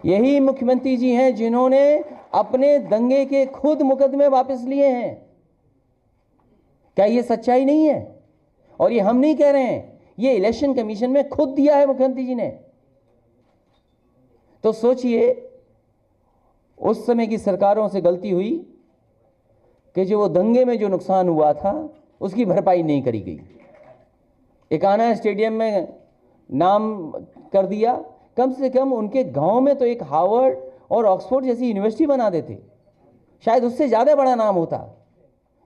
यही मुख्यमंत्री जी हैं जिन्होंने अपने दंगे के खुद मुकदमे वापस लिए हैं। क्या ये सच्चाई नहीं है? और ये हम नहीं कह रहे हैं, ये इलेक्शन कमीशन में खुद दिया है मुख्यमंत्री जी ने। तो सोचिए, उस समय की सरकारों से गलती हुई कि जो वो दंगे में जो नुकसान हुआ था उसकी भरपाई नहीं करी गई। एकाना स्टेडियम में नाम कर दिया, कम से कम उनके गांव में तो एक हार्वर्ड और ऑक्सफोर्ड जैसी यूनिवर्सिटी बना देते, शायद उससे ज़्यादा बड़ा नाम होता।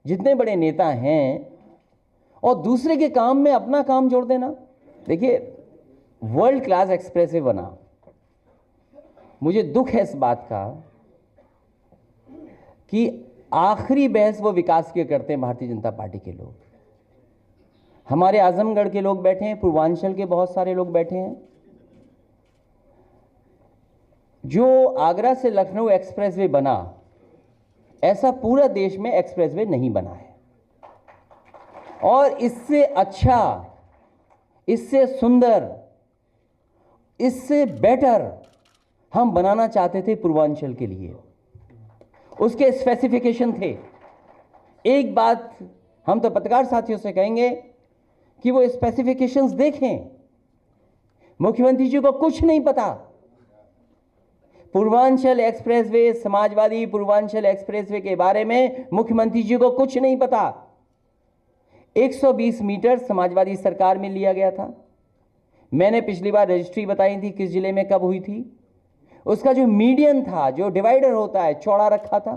जितने बड़े नेता हैं, और दूसरे के काम में अपना काम जोड़ देना। देखिए, वर्ल्ड क्लास एक्सप्रेसवे बना, मुझे दुख है इस बात का कि आखिरी बहस वो विकास की करते हैं भारतीय जनता पार्टी के लोग। हमारे आजमगढ़ के लोग बैठे हैं, पूर्वांचल के बहुत सारे लोग बैठे हैं। जो आगरा से लखनऊ एक्सप्रेसवे बना, ऐसा पूरा देश में एक्सप्रेसवे नहीं बना है। और इससे अच्छा, इससे सुंदर, इससे बेटर हम बनाना चाहते थे पूर्वांचल के लिए। उसके स्पेसिफिकेशन थे। एक बात हम तो पत्रकार साथियों से कहेंगे कि वो स्पेसिफिकेशंस देखें। मुख्यमंत्री जी को कुछ नहीं पता। पूर्वांचल एक्सप्रेसवे, समाजवादी पूर्वांचल एक्सप्रेसवे के बारे में मुख्यमंत्री जी को कुछ नहीं पता। 120 मीटर समाजवादी सरकार में लिया गया था। मैंने पिछली बार रजिस्ट्री बताई थी किस जिले में कब हुई थी। उसका जो मीडियन था, जो डिवाइडर होता है, चौड़ा रखा था,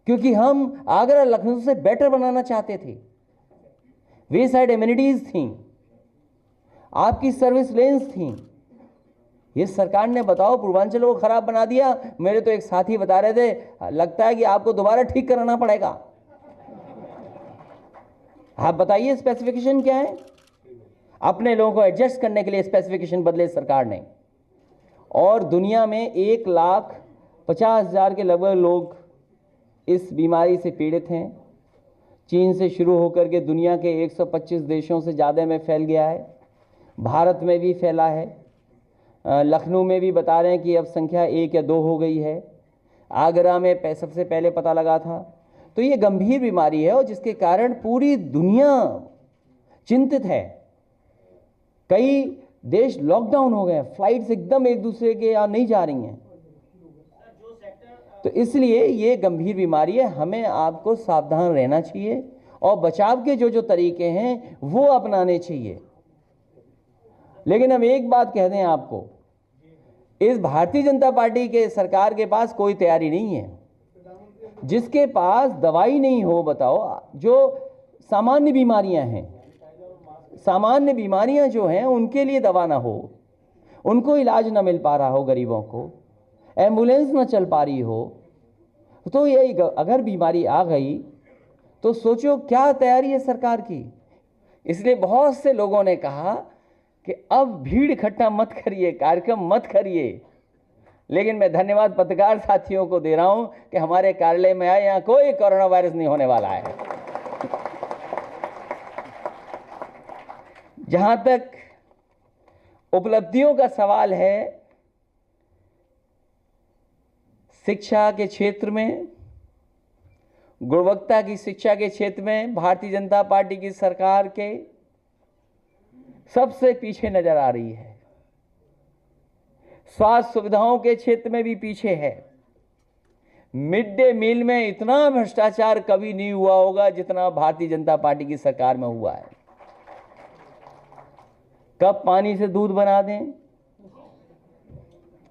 क्योंकि हम आगरा लखनऊ से बेटर बनाना चाहते थे। वे साइड एमिनिटीज थी, आपकी सर्विस लेन्स थी। ये सरकार ने, बताओ, पूर्वांचल को खराब बना दिया। मेरे तो एक साथी बता रहे थे, लगता है कि आपको दोबारा ठीक कराना पड़ेगा। आप बताइए स्पेसिफिकेशन क्या है? अपने लोगों को एडजस्ट करने के लिए स्पेसिफिकेशन बदले सरकार ने। और दुनिया में 1,50,000 के लगभग लोग इस बीमारी से पीड़ित हैं। चीन से शुरू होकर के दुनिया के 125 देशों से ज़्यादा में फैल गया है। भारत में भी फैला है। लखनऊ में भी बता रहे हैं कि अब संख्या 1 या 2 हो गई है। आगरा में सबसे पहले पता लगा था। तो ये गंभीर बीमारी है और जिसके कारण पूरी दुनिया चिंतित है। कई देश लॉकडाउन हो गए, फ्लाइट्स एकदम एक दूसरे के यहाँ नहीं जा रही हैं। तो इसलिए ये गंभीर बीमारी है। हमें आपको सावधान रहना चाहिए और बचाव के जो तरीके हैं वो अपनाने चाहिए। लेकिन हम एक बात कह दें आपको, इस भारतीय जनता पार्टी के सरकार के पास कोई तैयारी नहीं है। जिसके पास दवाई नहीं हो, बताओ, जो सामान्य बीमारियां हैं, सामान्य बीमारियां जो हैं उनके लिए दवा ना हो, उनको इलाज ना मिल पा रहा हो, गरीबों को एम्बुलेंस ना चल पा रही हो, तो ये अगर बीमारी आ गई तो सोचो क्या तैयारी है सरकार की। इसलिए बहुत से लोगों ने कहा कि अब भीड़ इकट्ठा मत करिए, कार्यक्रम मत करिए। लेकिन मैं धन्यवाद पत्रकार साथियों को दे रहा हूं कि हमारे कार्यालय में आए, यहां कोई कोरोना वायरस नहीं होने वाला है। जहां तक उपलब्धियों का सवाल है, शिक्षा के क्षेत्र में, गुणवत्ता की शिक्षा के क्षेत्र में भारतीय जनता पार्टी की सरकार के सबसे पीछे नजर आ रही है। स्वास्थ्य सुविधाओं के क्षेत्र में भी पीछे है। मिड डे मील में इतना भ्रष्टाचार कभी नहीं हुआ होगा जितना भारतीय जनता पार्टी की सरकार में हुआ है। कब पानी से दूध बना दें,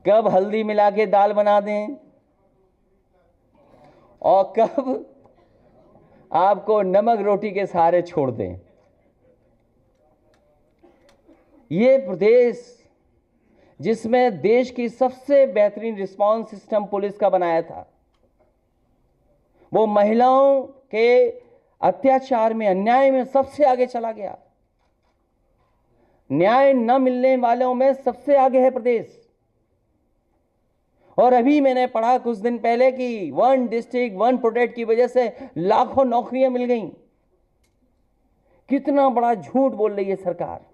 कब हल्दी मिला के दाल बना दें, और कब आपको नमक रोटी के सहारे छोड़ दें। ये प्रदेश जिसमें देश की सबसे बेहतरीन रिस्पांस सिस्टम पुलिस का बनाया था, वो महिलाओं के अत्याचार में, अन्याय में सबसे आगे चला गया। न्याय न मिलने वालों में सबसे आगे है प्रदेश। और अभी मैंने पढ़ा कुछ दिन पहले कि 1 डिस्ट्रिक्ट 1 प्रोटेक्ट की वजह से लाखों नौकरियां मिल गईं। कितना बड़ा झूठ बोल रही है सरकार।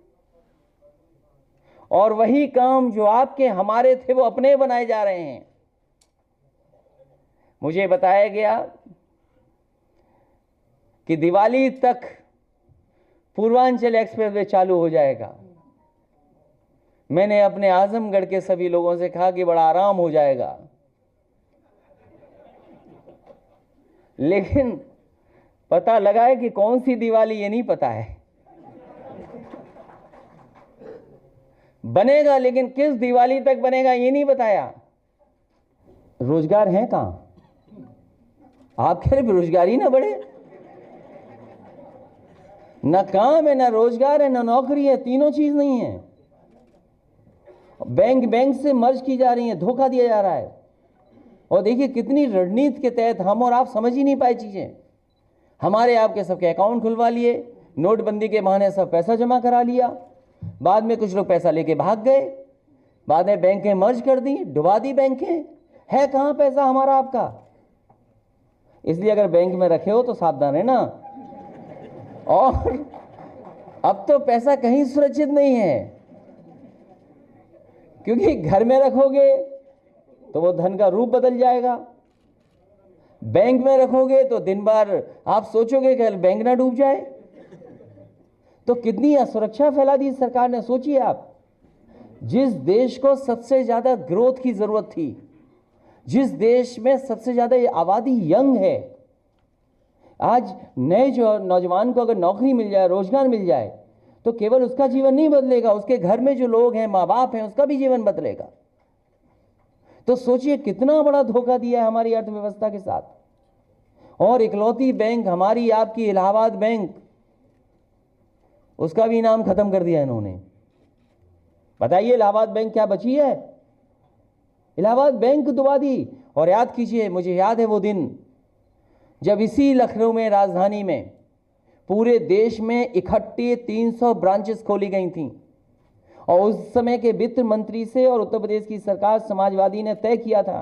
और वही काम जो आपके हमारे थे वो अपने बनाए जा रहे हैं। मुझे बताया गया कि दिवाली तक पूर्वांचल एक्सप्रेसवे चालू हो जाएगा। मैंने अपने आजमगढ़ के सभी लोगों से कहा कि बड़ा आराम हो जाएगा, लेकिन पता लगा है कि कौन सी दिवाली ये नहीं पता है। बनेगा, लेकिन किस दिवाली तक बनेगा ये नहीं बताया। रोजगार है कहां? आप कह रहे बेरोजगारी ना बढ़े? ना काम है, ना रोजगार है, ना नौकरी है, तीनों चीज नहीं है। बैंक से मर्ज की जा रही है, धोखा दिया जा रहा है। और देखिए कितनी रणनीति के तहत हम और आप समझ ही नहीं पाए चीजें। हमारे आपके सबके अकाउंट खुलवा लिए, नोटबंदी के बहाने सब पैसा जमा करा लिया, बाद में कुछ लोग पैसा लेके भाग गए, बाद में बैंकें मर्ज कर दी, डुबा दी बैंकें। है कहां पैसा हमारा आपका? इसलिए अगर बैंक में रखे हो तो सावधान रहना। और अब तो पैसा कहीं सुरक्षित नहीं है, क्योंकि घर में रखोगे तो वो धन का रूप बदल जाएगा, बैंक में रखोगे तो दिन भर आप सोचोगे कि बैंक ना डूब जाए। तो कितनी असुरक्षा फैला दी सरकार ने, सोचिए आप। जिस देश को सबसे ज्यादा ग्रोथ की जरूरत थी, जिस देश में सबसे ज्यादा आबादी यंग है, आज नए जो नौजवान को अगर नौकरी मिल जाए, रोजगार मिल जाए, तो केवल उसका जीवन नहीं बदलेगा, उसके घर में जो लोग हैं, माँ बाप हैं, उसका भी जीवन बदलेगा। तो सोचिए कितना बड़ा धोखा दिया है हमारी अर्थव्यवस्था के साथ। और इकलौती बैंक हमारी आपकी इलाहाबाद बैंक, उसका भी नाम खत्म कर दिया इन्होंने। बताइए इलाहाबाद बैंक क्या बची है? इलाहाबाद बैंक डुबा दी। और याद कीजिए, मुझे याद है वो दिन जब इसी लखनऊ में, राजधानी में, पूरे देश में इकट्ठे 300 ब्रांचेस खोली गई थीं। और उस समय के वित्त मंत्री से और उत्तर प्रदेश की सरकार समाजवादी ने तय किया था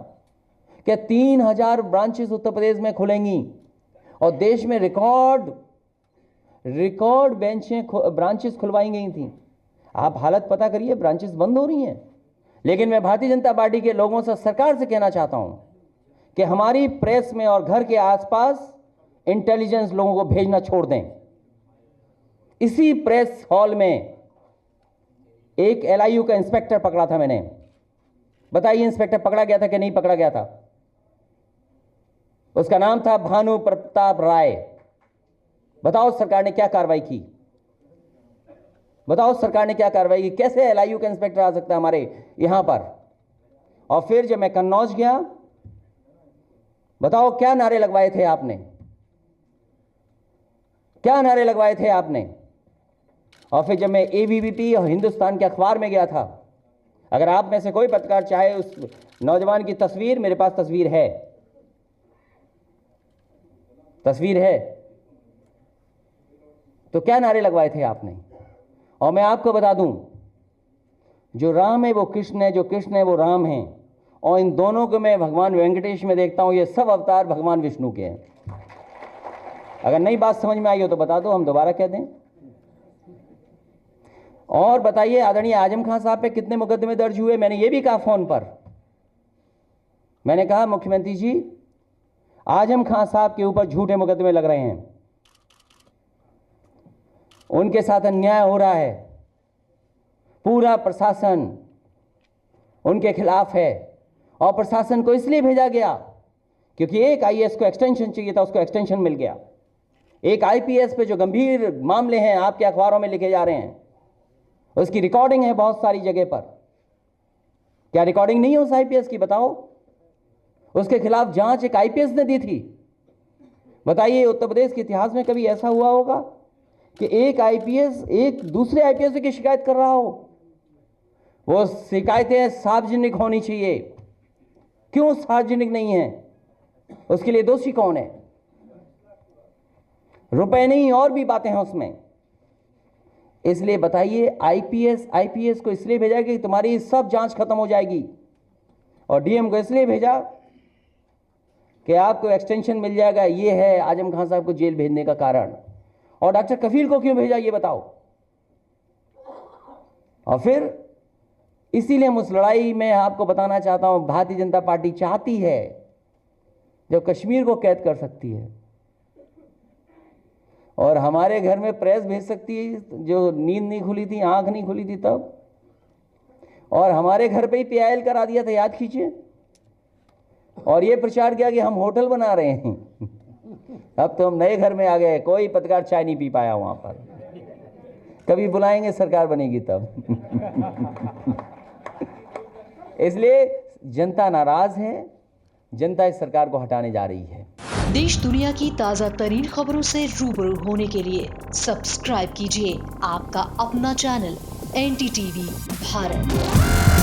कि 3000 ब्रांचेस उत्तर प्रदेश में खुलेंगी और देश में रिकॉर्ड ब्रांचेस खुलवाई गई थी। आप हालत पता करिए, ब्रांचेस बंद हो रही हैं। लेकिन मैं भारतीय जनता पार्टी के लोगों से, सरकार से कहना चाहता हूं कि हमारी प्रेस में और घर के आसपास इंटेलिजेंस लोगों को भेजना छोड़ दें। इसी प्रेस हॉल में एक एलआईयू का इंस्पेक्टर पकड़ा था मैंने। बताइए इंस्पेक्टर पकड़ा गया था कि नहीं पकड़ा गया था? उसका नाम था भानु प्रताप राय। बताओ सरकार ने क्या कार्रवाई की? बताओ सरकार ने क्या कार्रवाई की? कैसे एलआईयू का इंस्पेक्टर आ सकता है हमारे यहां पर? और फिर जब मैं कन्नौज गया, बताओ क्या नारे लगवाए थे आपने? क्या नारे लगवाए थे आपने? और फिर जब मैं एबीवीपी और हिंदुस्तान के अखबार में गया था, अगर आप में से कोई पत्रकार चाहे उस नौजवान की तस्वीर, मेरे पास तस्वीर है, तो क्या नारे लगवाए थे आपने? और मैं आपको बता दूं, जो राम है वो कृष्ण है, जो कृष्ण है वो राम है, और इन दोनों को मैं भगवान वेंकटेश में देखता हूं। ये सब अवतार भगवान विष्णु के हैं। अगर नई बात समझ में आई हो तो बता दो, हम दोबारा कह दें। और बताइए आदरणीय आजम खान साहब पे कितने मुकदमे दर्ज हुए? मैंने ये भी कहा फोन पर, मैंने कहा मुख्यमंत्री जी, आजम खान साहब के ऊपर झूठे मुकदमे लग रहे हैं, उनके साथ अन्याय हो रहा है, पूरा प्रशासन उनके खिलाफ है। और प्रशासन को इसलिए भेजा गया क्योंकि एक आईएएस को एक्सटेंशन चाहिए था, उसको एक्सटेंशन मिल गया। एक आईपीएस पे जो गंभीर मामले हैं आपके अखबारों में लिखे जा रहे हैं, उसकी रिकॉर्डिंग है बहुत सारी जगह पर। क्या रिकॉर्डिंग नहीं है उस आईपीएस की? बताओ। उसके खिलाफ जांच एक आईपीएस ने दी थी। बताइए उत्तर प्रदेश के इतिहास में कभी ऐसा हुआ होगा कि एक आईपीएस एक दूसरे आईपीएस की शिकायत कर रहा हो? वो शिकायतें सार्वजनिक होनी चाहिए। क्यों सार्वजनिक नहीं है? उसके लिए दोषी कौन है? रुपए नहीं, और भी बातें हैं उसमें। इसलिए बताइए, आईपीएस को इसलिए भेजा कि तुम्हारी सब जांच खत्म हो जाएगी, और डीएम को इसलिए भेजा कि आपको एक्सटेंशन मिल जाएगा। ये है आजम खान साहब को जेल भेजने का कारण। और डॉक्टर कफील को क्यों भेजा ये बताओ? और फिर इसीलिए हम उस लड़ाई में आपको बताना चाहता हूं, भारतीय जनता पार्टी चाहती है जब कश्मीर को कैद कर सकती है और हमारे घर में प्रेस भेज सकती है, जो नींद नहीं खुली थी, आंख नहीं खुली थी तब, और हमारे घर पे ही पीआईएल करा दिया था, याद कीजिए, और ये प्रचार किया कि हम होटल बना रहे हैं। अब तो हम नए घर में आ गए, कोई पत्रकार चाय नहीं पी पाया वहां पर। कभी बुलाएंगे, सरकार बनेगी तब। इसलिए जनता नाराज है, जनता इस सरकार को हटाने जा रही है। देश दुनिया की ताजा तरीन खबरों से रूबरू होने के लिए सब्सक्राइब कीजिए आपका अपना चैनल NDTV भारत।